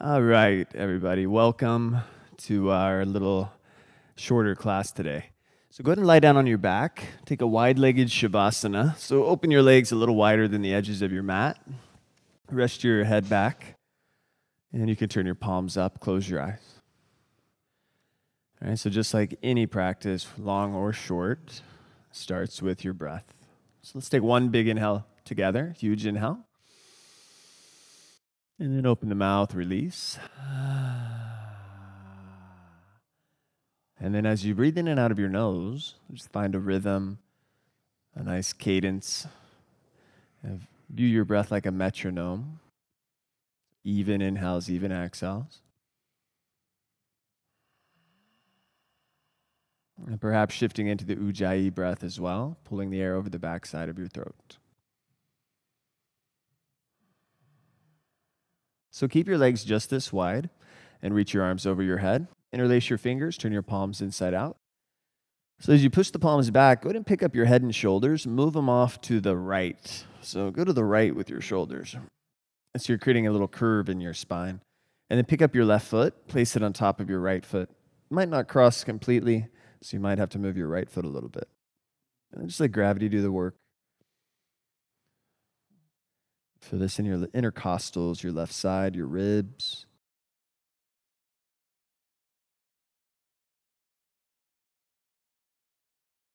All right, everybody. Welcome to our little shorter class today. So go ahead and lie down on your back. Take a wide-legged Shavasana. So open your legs a little wider than the edges of your mat. Rest your head back. And you can turn your palms up, close your eyes. All right, so just like any practice, long or short, starts with your breath. So let's take one big inhale together, huge inhale. And then open the mouth, release. And then as you breathe in and out of your nose, just find a rhythm, a nice cadence. View your breath like a metronome. Even inhales, even exhales. And perhaps shifting into the Ujjayi breath as well, pulling the air over the backside of your throat. So keep your legs just this wide and reach your arms over your head. Interlace your fingers, turn your palms inside out. So as you push the palms back, go ahead and pick up your head and shoulders, move them off to the right. So go to the right with your shoulders. And so you're creating a little curve in your spine. And then pick up your left foot, place it on top of your right foot. It might not cross completely, so you might have to move your right foot a little bit. And then just let gravity do the work. Feel this in your intercostals, your left side, your ribs.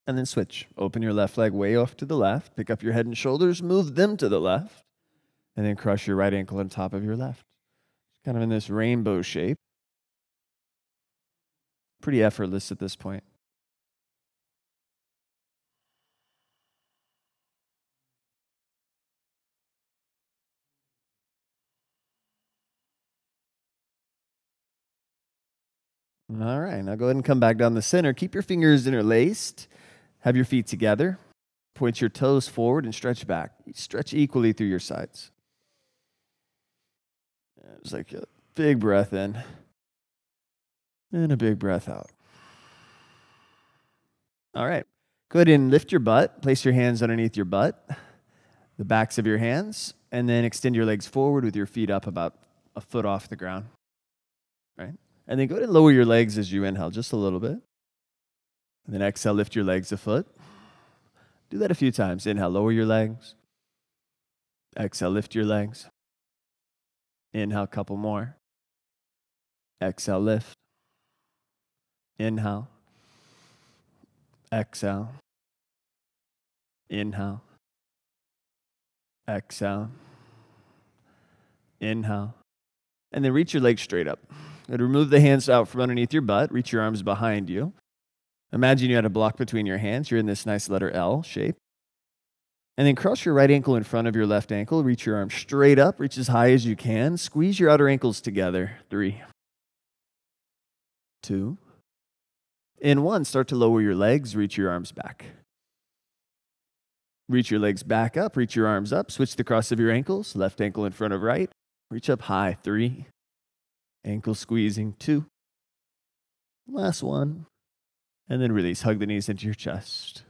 And then switch. Open your left leg way off to the left. Pick up your head and shoulders, move them to the left. And then crush your right ankle on top of your left. Kind of in this rainbow shape. Pretty effortless at this point. All right, now go ahead and come back down the center. Keep your fingers interlaced. Have your feet together. Point your toes forward and stretch back. Stretch equally through your sides. It's like a big breath in and a big breath out. All right, go ahead and lift your butt. Place your hands underneath your butt, the backs of your hands, and then extend your legs forward with your feet up about a foot off the ground. Right? And then go ahead and lower your legs as you inhale, just a little bit. And then exhale, lift your legs a foot. Do that a few times. Inhale, lower your legs. Exhale, lift your legs. Inhale, couple more. Exhale, lift. Inhale. Exhale. Inhale. Exhale. Inhale. And then reach your legs straight up. And remove the hands out from underneath your butt. Reach your arms behind you. Imagine you had a block between your hands. You're in this nice letter L shape. And then cross your right ankle in front of your left ankle. Reach your arms straight up. Reach as high as you can. Squeeze your outer ankles together. 3, 2, and 1. Start to lower your legs. Reach your arms back. Reach your legs back up. Reach your arms up. Switch the cross of your ankles. Left ankle in front of right. Reach up high. 3. Ankle squeezing. 2. Last one. And then release. Hug the knees into your chest.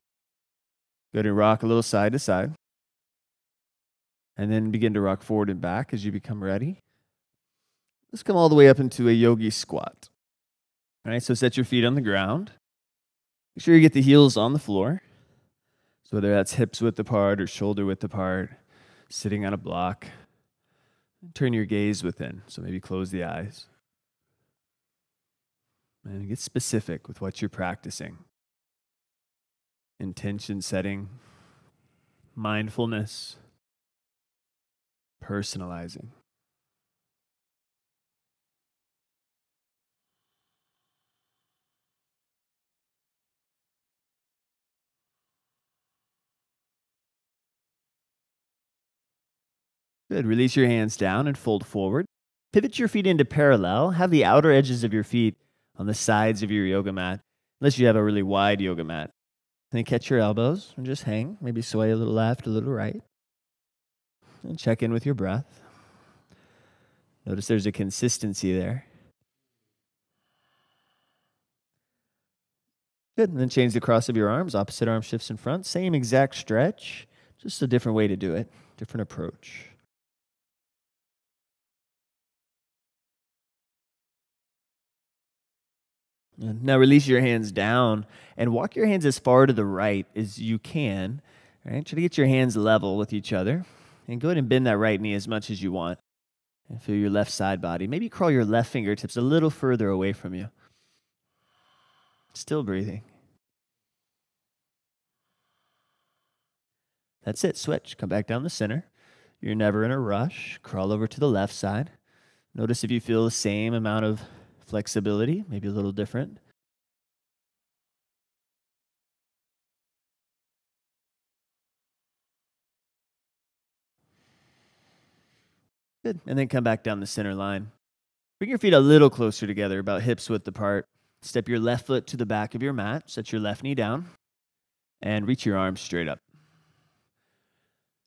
Go to rock a little side to side. And then begin to rock forward and back as you become ready. Let's come all the way up into a Yogi Squat. All right, so set your feet on the ground. Make sure you get the heels on the floor. So whether that's hips width apart or shoulder width apart, sitting on a block. Turn your gaze within, so maybe close the eyes. And get specific with what you're practicing. Intention setting, mindfulness, personalizing. Good. Release your hands down and fold forward. Pivot your feet into parallel. Have the outer edges of your feet on the sides of your yoga mat, unless you have a really wide yoga mat. Then catch your elbows and just hang. Maybe sway a little left, a little right. And check in with your breath. Notice there's a consistency there. Good. And then change the cross of your arms. Opposite arm shifts in front. Same exact stretch. Just a different way to do it. Different approach. And now release your hands down and walk your hands as far to the right as you can. All right, try to get your hands level with each other. And go ahead and bend that right knee as much as you want. And feel your left side body. Maybe crawl your left fingertips a little further away from you. Still breathing. That's it. Switch. Come back down the center. You're never in a rush. Crawl over to the left side. Notice if you feel the same amount of flexibility, maybe a little different. Good. And then come back down the center line. Bring your feet a little closer together, about hips width apart. Step your left foot to the back of your mat. Set your left knee down. And reach your arms straight up.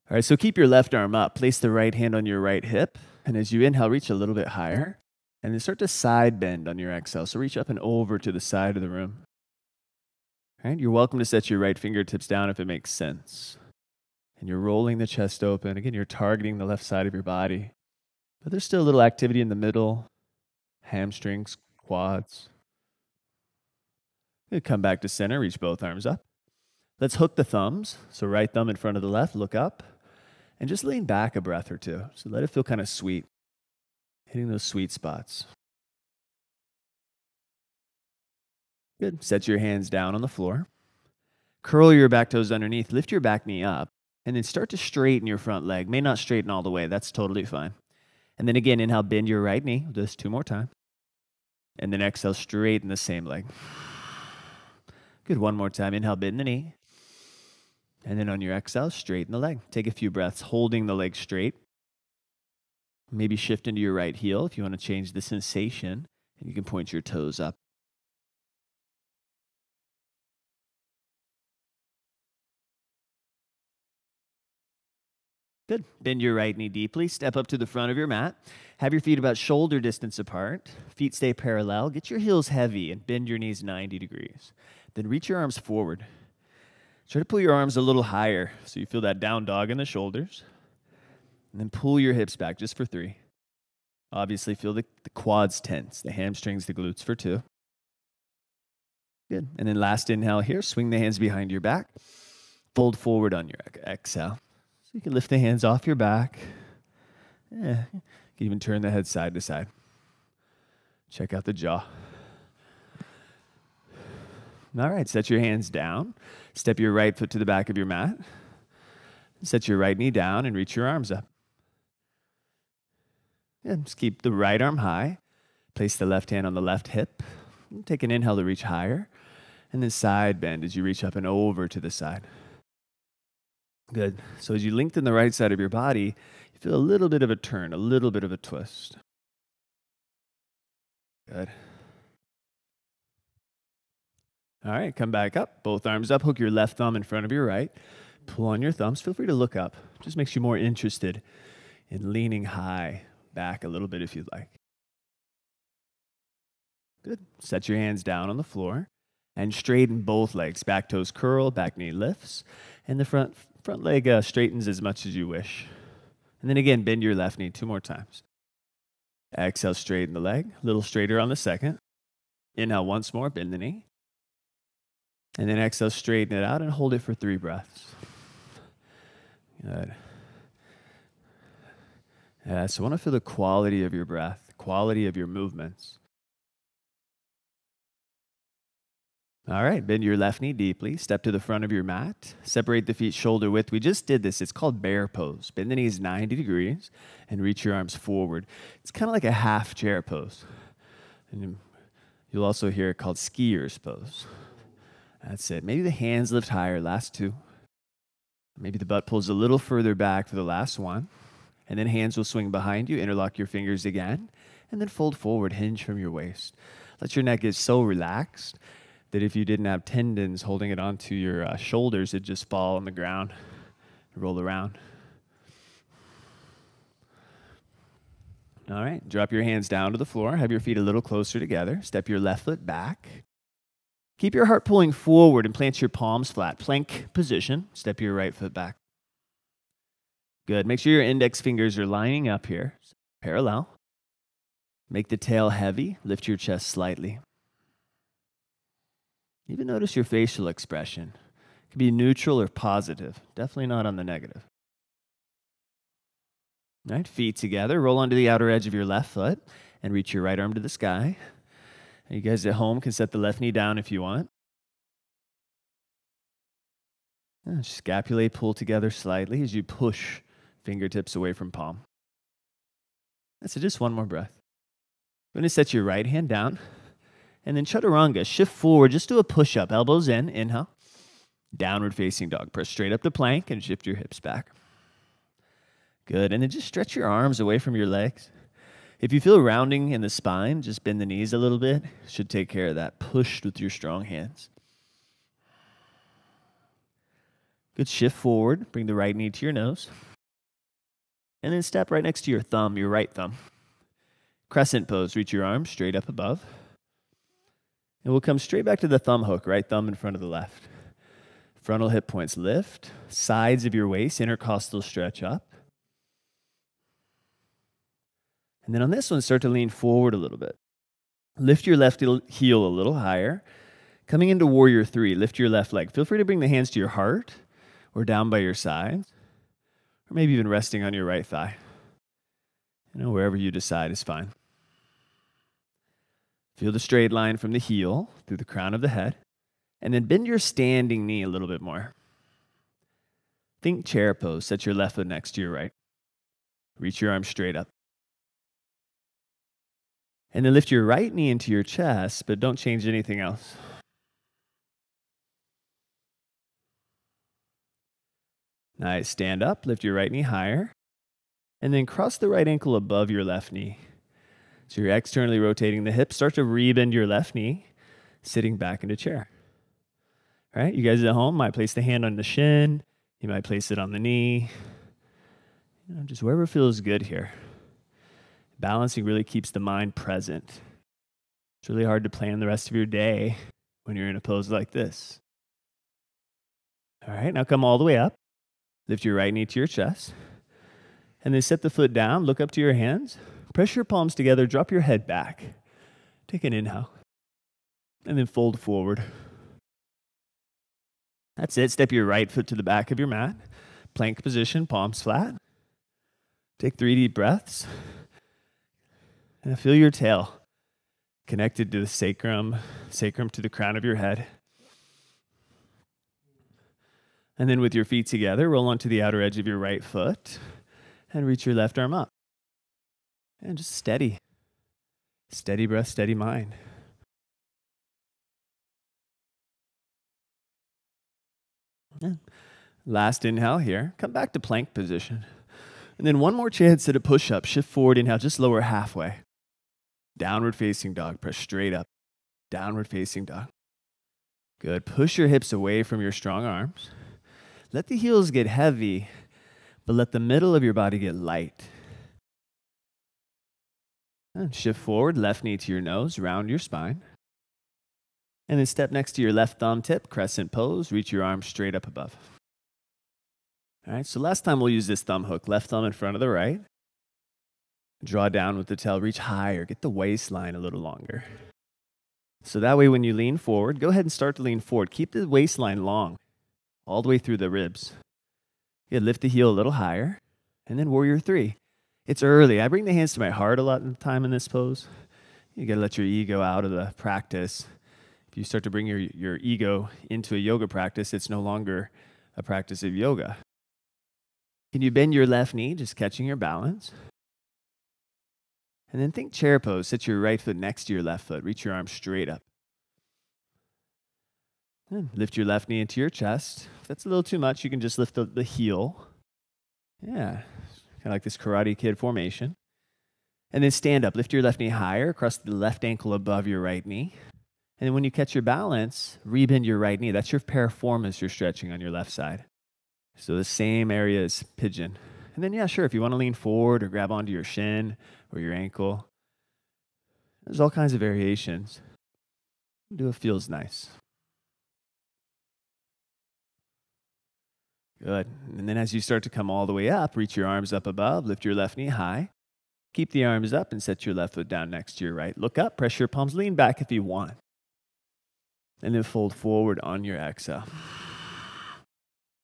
All right, so keep your left arm up. Place the right hand on your right hip. And as you inhale, reach a little bit higher. And then start to side bend on your exhale. So reach up and over to the side of the room. All right, you're welcome to set your right fingertips down if it makes sense. And you're rolling the chest open. Again, you're targeting the left side of your body. But there's still a little activity in the middle. Hamstrings, quads. Good. Come back to center. Reach both arms up. Let's hook the thumbs. So right thumb in front of the left. Look up. And just lean back a breath or two. So let it feel kind of sweet. Hitting those sweet spots. Good. Set your hands down on the floor. Curl your back toes underneath. Lift your back knee up. And then start to straighten your front leg. May not straighten all the way. That's totally fine. And then again, inhale, bend your right knee. We'll do this 2 more times. And then exhale, straighten the same leg. Good. 1 more time. Inhale, bend the knee. And then on your exhale, straighten the leg. Take a few breaths, holding the leg straight. Maybe shift into your right heel if you want to change the sensation. And you can point your toes up. Good. Bend your right knee deeply. Step up to the front of your mat. Have your feet about shoulder distance apart. Feet stay parallel. Get your heels heavy and bend your knees 90 degrees. Then reach your arms forward. Try to pull your arms a little higher so you feel that down dog in the shoulders. And then pull your hips back just for 3. Obviously, feel the quads tense, the hamstrings, the glutes for 2. Good. And then last inhale here. Swing the hands behind your back. Fold forward on your exhale. So you can lift the hands off your back. You can even turn the head side to side. Check out the jaw. All right, set your hands down. Step your right foot to the back of your mat. Set your right knee down and reach your arms up. And just keep the right arm high. Place the left hand on the left hip. Take an inhale to reach higher. And then side bend as you reach up and over to the side. Good. So as you lengthen the right side of your body, you feel a little bit of a turn, a little bit of a twist. Good. All right, come back up. Both arms up. Hook your left thumb in front of your right. Pull on your thumbs. Feel free to look up. Just makes you more interested in leaning high back a little bit if you'd like. Good. Set your hands down on the floor and straighten both legs. Back toes curl, back knee lifts, and the front leg straightens as much as you wish. And then again, bend your left knee 2 more times. Exhale, straighten the leg. A little straighter on the second. Inhale once more, bend the knee. And then exhale, straighten it out and hold it for 3 breaths. Good. Yeah, so I want to feel the quality of your breath, quality of your movements. All right, bend your left knee deeply. Step to the front of your mat. Separate the feet shoulder width. We just did this. It's called bear pose. Bend the knees 90 degrees and reach your arms forward. It's kind of like a half chair pose. And you'll also hear it called skier's pose. That's it. Maybe the hands lift higher, last 2. Maybe the butt pulls a little further back for the last 1. And then hands will swing behind you, interlock your fingers again, and then fold forward, hinge from your waist. Let your neck get so relaxed that if you didn't have tendons holding it onto your shoulders, it'd just fall on the ground and roll around. All right, drop your hands down to the floor. Have your feet a little closer together. Step your left foot back. Keep your heart pulling forward and plant your palms flat. Plank position. Step your right foot back. Good. Make sure your index fingers are lining up here. Parallel. Make the tail heavy. Lift your chest slightly. Even notice your facial expression. It can be neutral or positive, definitely not on the negative. All right, feet together, roll onto the outer edge of your left foot and reach your right arm to the sky. You guys at home can set the left knee down if you want. Scapulae pull together slightly as you push fingertips away from palm. So just one more breath. You're going to set your right hand down. And then chaturanga, shift forward, just do a push-up. Elbows in, inhale. Downward facing dog. Press straight up to plank and shift your hips back. Good, and then just stretch your arms away from your legs. If you feel rounding in the spine, just bend the knees a little bit. Should take care of that. Push with your strong hands. Good, shift forward. Bring the right knee to your nose. And then step right next to your thumb, your right thumb. Crescent pose, reach your arms straight up above. And we'll come straight back to the thumb hook, right thumb in front of the left. Frontal hip points lift. Sides of your waist, intercostal stretch up. And then on this one, start to lean forward a little bit. Lift your left heel a little higher. Coming into warrior three, lift your left leg. Feel free to bring the hands to your heart or down by your sides, or maybe even resting on your right thigh. Wherever you decide is fine. Feel the straight line from the heel through the crown of the head, and then bend your standing knee a little bit more. Think chair pose. Set your left foot next to your right. Reach your arms straight up. And then lift your right knee into your chest, but don't change anything else. Nice. Stand up, lift your right knee higher, and then cross the right ankle above your left knee. So you're externally rotating the hips. Start to rebend your left knee, sitting back into chair. All right, you guys at home might place the hand on the shin. You might place it on the knee. Just wherever feels good here. Balancing really keeps the mind present. It's really hard to plan the rest of your day when you're in a pose like this. All right, now come all the way up. Lift your right knee to your chest. And then set the foot down, look up to your hands. Press your palms together, drop your head back. Take an inhale. And then fold forward. That's it. Step your right foot to the back of your mat. Plank position, palms flat. Take 3 deep breaths. And feel your tail connected to the sacrum to the crown of your head. And then with your feet together, roll onto the outer edge of your right foot and reach your left arm up. And just steady. Steady breath, steady mind. Yeah. Last inhale here. Come back to plank position. And then one more chance at a push-up. Shift forward, inhale, just lower halfway. Downward facing dog. Press straight up. Downward facing dog. Good. Push your hips away from your strong arms. Let the heels get heavy, but let the middle of your body get light. And shift forward, left knee to your nose, round your spine. And then step next to your left thumb tip, crescent pose, reach your arms straight up above. All right, so last time we'll use this thumb hook, left thumb in front of the right. Draw down with the tail, reach higher, get the waistline a little longer. So that way when you lean forward, go ahead and start to lean forward. Keep the waistline long, all the way through the ribs. Yeah, lift the heel a little higher, and then warrior three. It's early. I bring the hands to my heart a lot of the time in this pose. You got to let your ego out of the practice. If you start to bring your ego into a yoga practice, it's no longer a practice of yoga. Can you bend your left knee, just catching your balance? And then think chair pose. Set your right foot next to your left foot. Reach your arms straight up. And lift your left knee into your chest. If that's a little too much, you can just lift the heel. Yeah. Kind of like this Karate Kid formation. And then stand up. Lift your left knee higher. Cross the left ankle above your right knee. And then when you catch your balance, rebend your right knee. That's your piriformis you're stretching on your left side. So the same area as pigeon. And then, yeah, sure, if you want to lean forward or grab onto your shin or your ankle, there's all kinds of variations. Do what feels nice. Good. And then as you start to come all the way up, reach your arms up above, lift your left knee high. Keep the arms up and set your left foot down next to your right. Look up, press your palms, lean back if you want. And then fold forward on your exhale.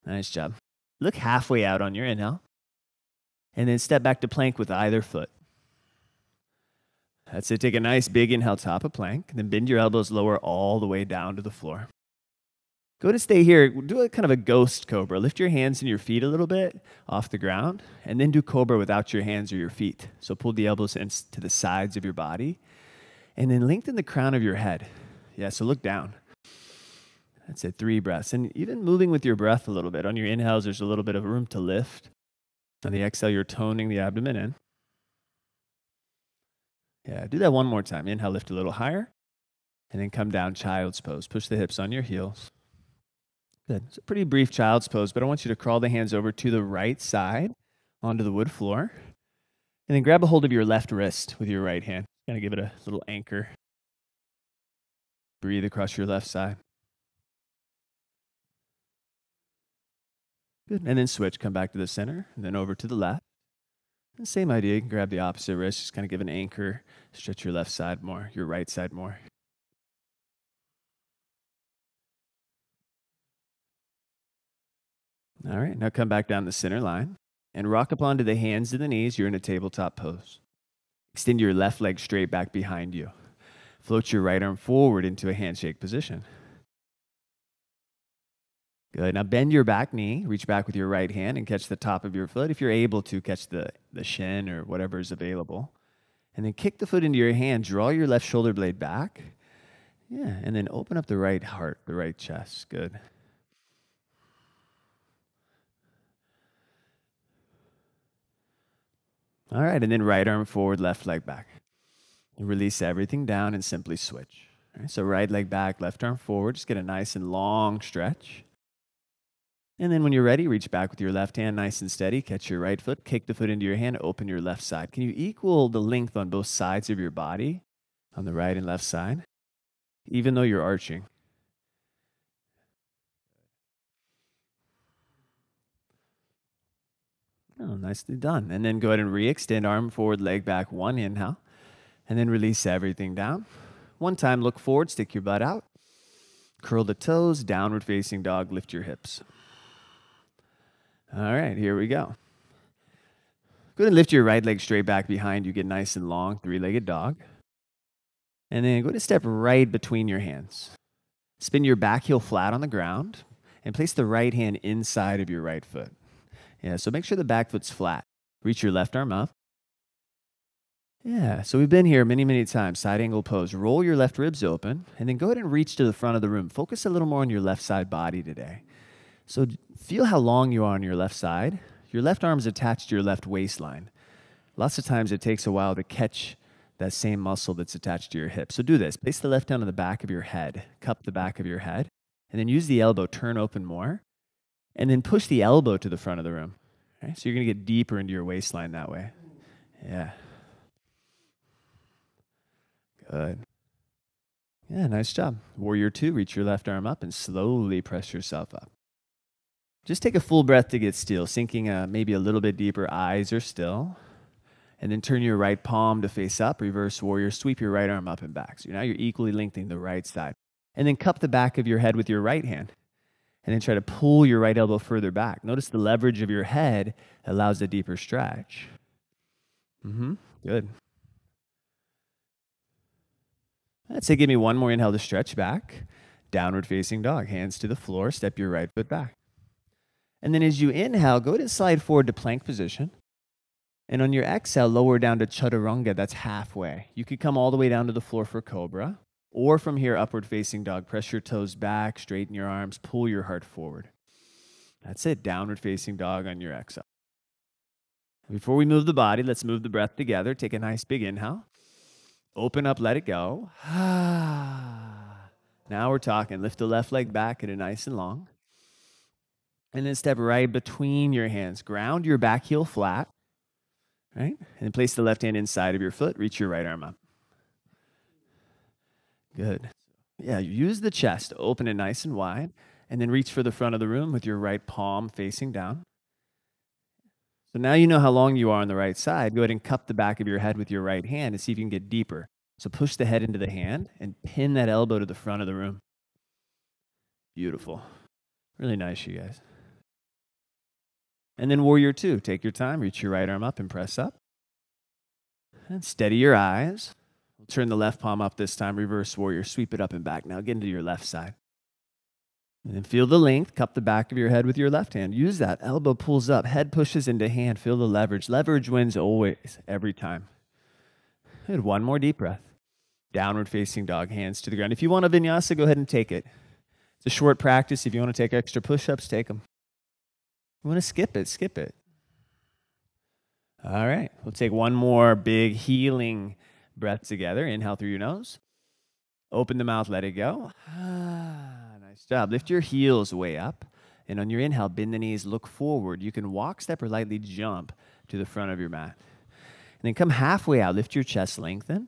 Nice job. Look halfway out on your inhale. And then step back to plank with either foot. That's it. Take a nice big inhale, top of plank. And then bend your elbows lower all the way down to the floor. Go to stay here. Do a kind of a ghost cobra. Lift your hands and your feet a little bit off the ground. And then do cobra without your hands or your feet. So pull the elbows to the sides of your body. And then lengthen the crown of your head. Yeah, so look down. That's it, 3 breaths. And even moving with your breath a little bit. On your inhales, there's a little bit of room to lift. On the exhale, you're toning the abdomen in. Yeah, do that one more time. Inhale, lift a little higher. And then come down, child's pose. Push the hips on your heels. Good. It's a pretty brief child's pose, but I want you to crawl the hands over to the right side onto the wood floor. And then grab a hold of your left wrist with your right hand. Kind of give it a little anchor. Breathe across your left side. Good. And then switch. Come back to the center and then over to the left. And same idea. You can grab the opposite wrist. Just kind of give an anchor. Stretch your left side more, your right side more. All right. Now come back down the center line and rock up onto the hands and the knees. You're in a tabletop pose. Extend your left leg straight back behind you. Float your right arm forward into a handshake position. Good. Now bend your back knee, reach back with your right hand and catch the top of your foot. If you're able to, catch the shin or whatever is available. And then kick the foot into your hand. Draw your left shoulder blade back. Yeah, and then open up the right heart, the right chest. Good. All right, and then right arm forward, left leg back. Release everything down and simply switch. All right, so right leg back, left arm forward. Just get a nice and long stretch. And then when you're ready, reach back with your left hand, nice and steady. Catch your right foot, kick the foot into your hand, open your left side. Can you equal the length on both sides of your body, on the right and left side, even though you're arching? Oh, nicely done. And then go ahead and re-extend, arm forward, leg back, one inhale. And then release everything down. One time, look forward, stick your butt out. Curl the toes, downward facing dog, lift your hips. All right, here we go. Go ahead and lift your right leg straight back behind you. Get nice and long, 3-legged dog. And then go ahead and step right between your hands. Spin your back heel flat on the ground and place the right hand inside of your right foot. Yeah, so make sure the back foot's flat. Reach your left arm up. Yeah, so we've been here many, many times. Side angle pose. Roll your left ribs open and then go ahead and reach to the front of the room. Focus a little more on your left side body today. So feel how long you are on your left side. Your left arm is attached to your left waistline. Lots of times it takes a while to catch that same muscle that's attached to your hip. So do this. Place the left hand on the back of your head. Cup the back of your head. And then use the elbow. Turn open more. And then push the elbow to the front of the room. Okay? So you're going to get deeper into your waistline that way. Yeah. Good. Yeah, nice job. Warrior 2, reach your left arm up and slowly press yourself up. Just take a full breath to get still, sinking maybe a little bit deeper. Eyes are still. And then turn your right palm to face up. Reverse warrior. Sweep your right arm up and back. So now you're equally lengthening the right side. And then cup the back of your head with your right hand. And then try to pull your right elbow further back. Notice the leverage of your head allows a deeper stretch. Good. Let's say give me one more inhale to stretch back. Downward facing dog. Hands to the floor. Step your right foot back. And then as you inhale, go ahead and slide forward to plank position. And on your exhale, lower down to chaturanga. That's halfway. You could come all the way down to the floor for cobra. Or from here, upward facing dog. Press your toes back, straighten your arms, pull your heart forward. That's it. Downward facing dog on your exhale. Before we move the body, let's move the breath together. Take a nice big inhale. Open up, let it go. Now we're talking. Lift the left leg back, get it nice and long. And then step right between your hands. Ground your back heel flat. Right? And then place the left hand inside of your foot. Reach your right arm up. Good. Yeah, use the chest. Open it nice and wide. And then reach for the front of the room with your right palm facing down. So now you know how long you are on the right side. Go ahead and cup the back of your head with your right hand and see if you can get deeper. So push the head into the hand and pin that elbow to the front of the room. Beautiful. Really nice, you guys. And then warrior two. Take your time. Reach your right arm up and press up. And steady your eyes. We'll turn the left palm up this time. Reverse warrior. Sweep it up and back. Now get into your left side. And then feel the length. Cup the back of your head with your left hand. Use that. Elbow pulls up. Head pushes into hand. Feel the leverage. Leverage wins always, every time. Good. One more deep breath. Downward facing dog. Hands to the ground. If you want a vinyasa, go ahead and take it. It's a short practice. If you want to take extra push-ups, take them. If you want to skip it, skip it. All right. We'll take one more big healing breath together. Inhale through your nose. Open the mouth. Let it go. Nice job. Lift your heels way up. And on your inhale, bend the knees. Look forward. You can walk, step, or lightly jump to the front of your mat. And then come halfway out. Lift your chest, lengthen.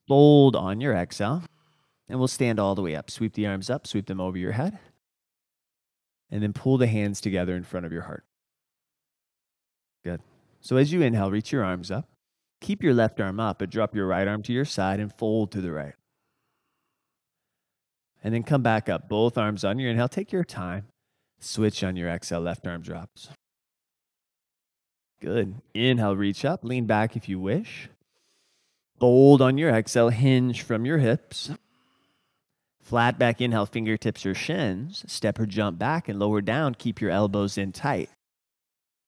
Fold on your exhale. And we'll stand all the way up. Sweep the arms up. Sweep them over your head. And then pull the hands together in front of your heart. Good. So as you inhale, reach your arms up. Keep your left arm up, but drop your right arm to your side and fold to the right. And then come back up. Both arms on your inhale. Take your time. Switch on your exhale. Left arm drops. Good. Inhale, reach up. Lean back if you wish. Fold on your exhale. Hinge from your hips. Flat back inhale, fingertips or shins. Step or jump back and lower down. Keep your elbows in tight.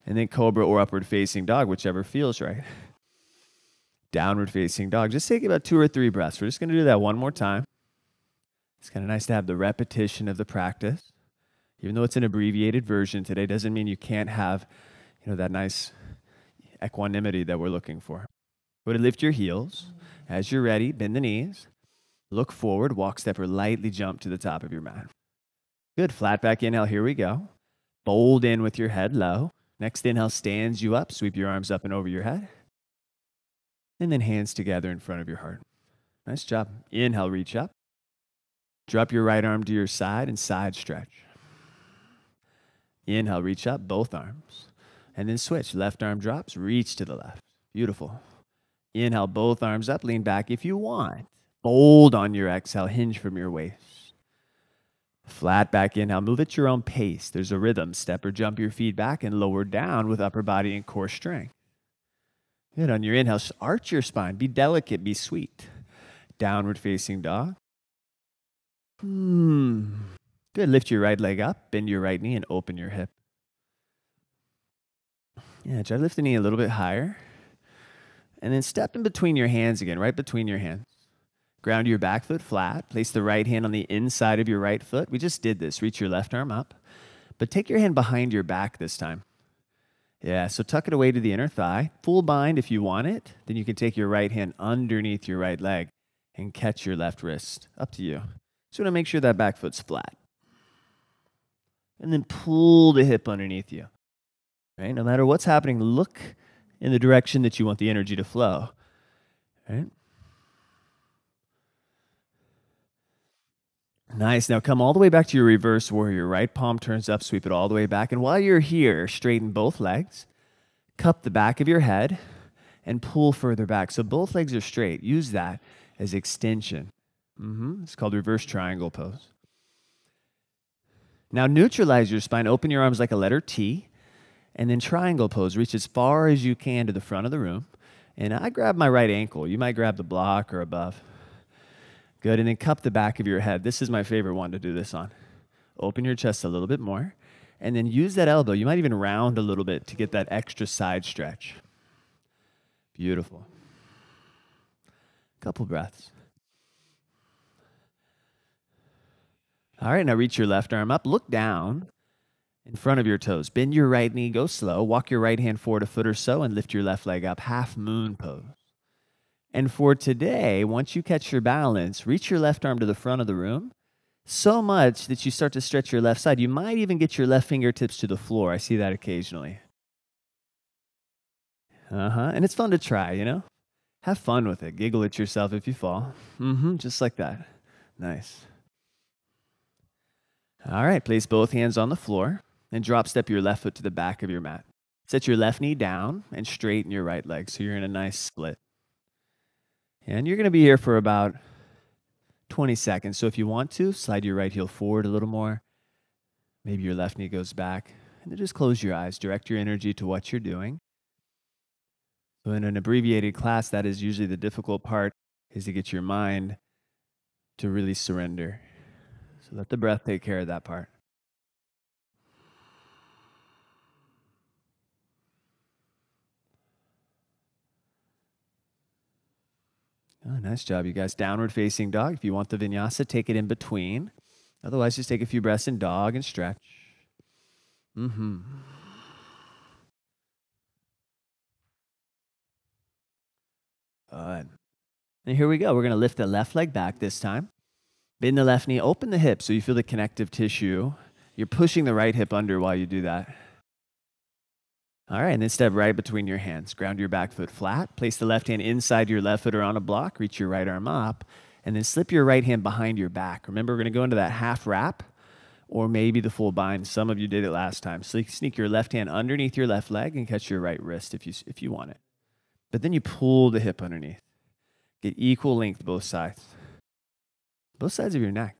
And then cobra or upward facing dog, whichever feels right. Downward facing dog. Just take about 2 or 3 breaths. We're just going to do that one more time. It's kind of nice to have the repetition of the practice. Even though it's an abbreviated version today, doesn't mean you can't have, that nice equanimity that we're looking for. Go to lift your heels. As you're ready, bend the knees. Look forward, walk, step, or lightly jump to the top of your mat. Good. Flat back inhale. Here we go. Fold in with your head low. Next inhale stands you up. Sweep your arms up and over your head. And then hands together in front of your heart. Nice job. Inhale, reach up. Drop your right arm to your side and side stretch. Inhale, reach up, both arms. And then switch. Left arm drops, reach to the left. Beautiful. Inhale, both arms up. Lean back if you want. Fold on your exhale, hinge from your waist. Flat back inhale, move at your own pace. There's a rhythm. Step or jump your feet back and lower down with upper body and core strength. Good. On your inhale, arch your spine. Be delicate, be sweet. Downward facing dog. Good. Lift your right leg up, bend your right knee, and open your hip. Yeah, try to lift the knee a little bit higher. And then step in between your hands again, right between your hands. Ground your back foot flat. Place the right hand on the inside of your right foot. We just did this. Reach your left arm up. But take your hand behind your back this time. Yeah, so tuck it away to the inner thigh. Full bind if you want it. Then you can take your right hand underneath your right leg and catch your left wrist. Up to you. Just want to make sure that back foot's flat. And then pull the hip underneath you. Right? No matter what's happening, look in the direction that you want the energy to flow. Right? Nice. Now come all the way back to your reverse warrior. Right palm turns up, sweep it all the way back. And while you're here, straighten both legs, cup the back of your head, and pull further back. So both legs are straight. Use that as extension. It's called reverse triangle pose. Now neutralize your spine. Open your arms like a letter T. And then triangle pose. Reach as far as you can to the front of the room. And I grab my right ankle. You might grab the block or above. Good, and then cup the back of your head. This is my favorite one to do this on. Open your chest a little bit more, and then use that elbow. You might even round a little bit to get that extra side stretch. Beautiful. Couple breaths. All right, now reach your left arm up. Look down in front of your toes. Bend your right knee, go slow. Walk your right hand forward a foot or so, and lift your left leg up. Half moon pose. And for today, once you catch your balance, reach your left arm to the front of the room so much that you start to stretch your left side. You might even get your left fingertips to the floor. I see that occasionally. And it's fun to try, Have fun with it. Giggle at yourself if you fall. Just like that. Nice. All right, place both hands on the floor and drop step your left foot to the back of your mat. Set your left knee down and straighten your right leg so you're in a nice split. And you're going to be here for about 20 seconds. So if you want to, slide your right heel forward a little more. Maybe your left knee goes back. And then just close your eyes. Direct your energy to what you're doing. So in an abbreviated class, that is usually the difficult part, is to get your mind to really surrender. So let the breath take care of that part. Oh, nice job, you guys. Downward facing dog. If you want the vinyasa, take it in between. Otherwise, just take a few breaths in dog and stretch. Good. And here we go. We're going to lift the left leg back this time. Bend the left knee, open the hip so you feel the connective tissue. You're pushing the right hip under while you do that. All right, and then step right between your hands. Ground your back foot flat. Place the left hand inside your left foot or on a block. Reach your right arm up. And then slip your right hand behind your back. Remember, we're going to go into that half wrap or maybe the full bind. Some of you did it last time. So you sneak your left hand underneath your left leg and catch your right wrist if you want it. But then you pull the hip underneath. Get equal length both sides. Both sides of your neck.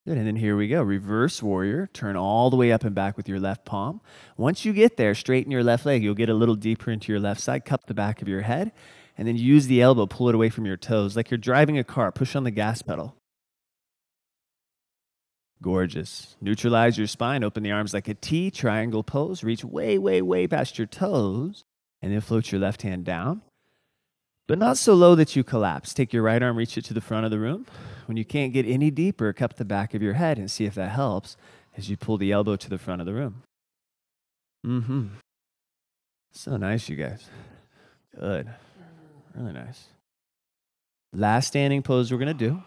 Good, and then here we go. Reverse warrior. Turn all the way up and back with your left palm. Once you get there, straighten your left leg. You'll get a little deeper into your left side. Cup the back of your head. And then use the elbow. Pull it away from your toes. Like you're driving a car. Push on the gas pedal. Gorgeous. Neutralize your spine. Open the arms like a T. Triangle pose. Reach way, way, way past your toes. And then float your left hand down. But not so low that you collapse. Take your right arm, reach it to the front of the room. When you can't get any deeper, cup the back of your head and see if that helps as you pull the elbow to the front of the room. So nice, you guys. Good. Really nice. Last standing pose we're going to do.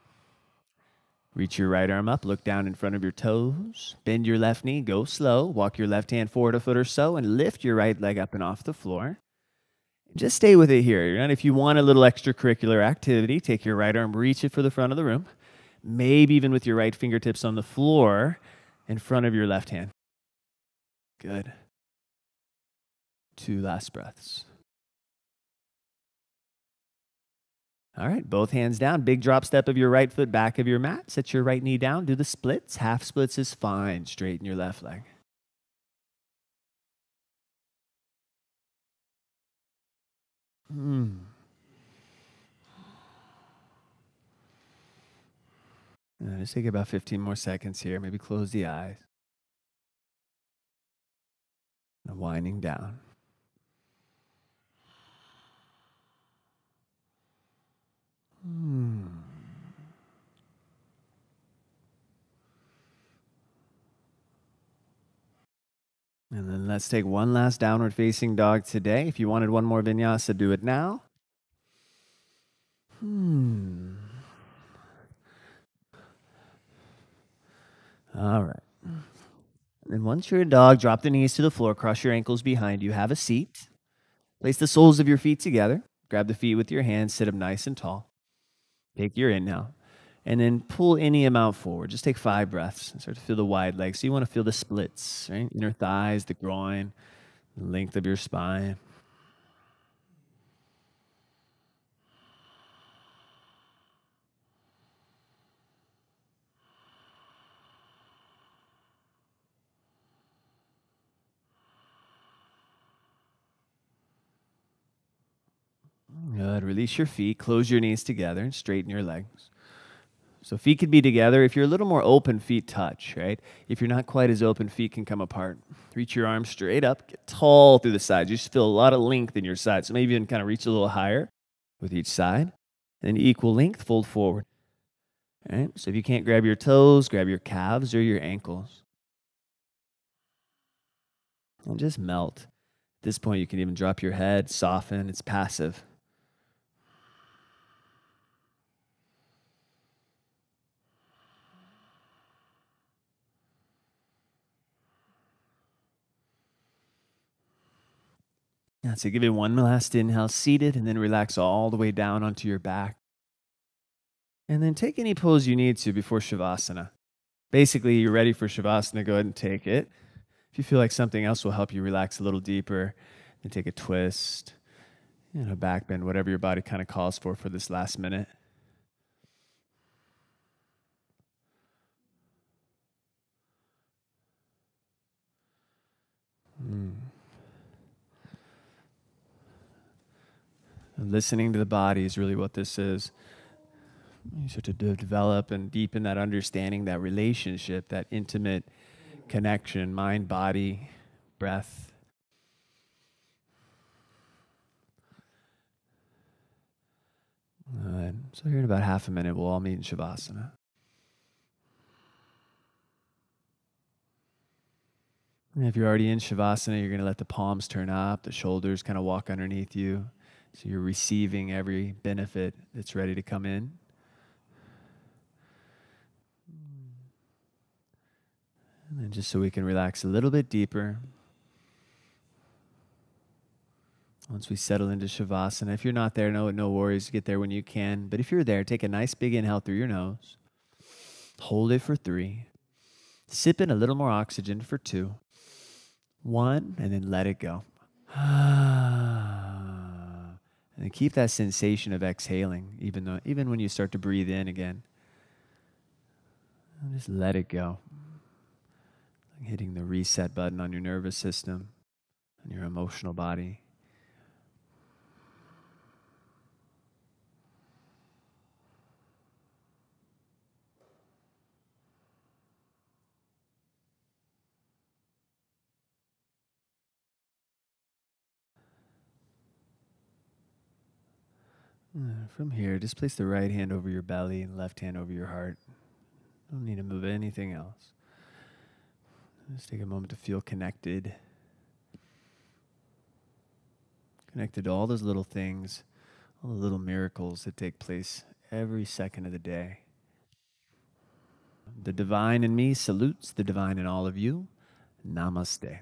Reach your right arm up, look down in front of your toes. Bend your left knee, go slow. Walk your left hand forward a foot or so and lift your right leg up and off the floor. Just stay with it here. And if you want a little extracurricular activity, take your right arm, reach it for the front of the room. Maybe even with your right fingertips on the floor in front of your left hand. Good. 2 last breaths. All right, both hands down. Big drop step of your right foot, back of your mat. Set your right knee down. Do the splits. Half splits is fine. Straighten your left leg. Just take about 15 more seconds here. Maybe close the eyes. And winding down. And then let's take one last downward facing dog today. If you wanted one more vinyasa, do it now. All right. And once you're a dog, drop the knees to the floor, cross your ankles behind you, have a seat. Place the soles of your feet together. Grab the feet with your hands, sit up nice and tall. Take your inhale. And then pull any amount forward. Just take 5 breaths and start to feel the wide legs. So you want to feel the splits, right? Inner thighs, the groin, the length of your spine. Good. Release your feet. Close your knees together and straighten your legs. So feet could be together. If you're a little more open, feet touch, right? If you're not quite as open, feet can come apart. Reach your arms straight up. Get tall through the sides. You just feel a lot of length in your sides. So maybe even kind of reach a little higher with each side. And equal length, fold forward. All right? So if you can't grab your toes, grab your calves or your ankles. And just melt. At this point, you can even drop your head, soften. It's passive. So give it one last inhale, seated, and then relax all the way down onto your back. And then take any pose you need to before Shavasana. Basically, you're ready for Shavasana, go ahead and take it. If you feel like something else will help you relax a little deeper, then take a twist. Back bend, whatever your body kind of calls for this last minute. Listening to the body is really what this is. You start to develop and deepen that understanding, that relationship, that intimate connection, mind, body, breath. So here in about half a minute, we'll all meet in Shavasana. And if you're already in Shavasana, you're going to let the palms turn up, the shoulders kind of walk underneath you. So you're receiving every benefit that's ready to come in. And then just so we can relax a little bit deeper. Once we settle into Shavasana, if you're not there, no worries. Get there when you can. But if you're there, take a nice big inhale through your nose. Hold it for 3. Sip in a little more oxygen for 2. 1, and then let it go. And then keep that sensation of exhaling, even when you start to breathe in again. And just let it go. Like hitting the reset button on your nervous system and your emotional body. From here, just place the right hand over your belly and left hand over your heart. Don't need to move anything else. Just take a moment to feel connected. Connected to all those little things, all the little miracles that take place every second of the day. The divine in me salutes the divine in all of you. Namaste.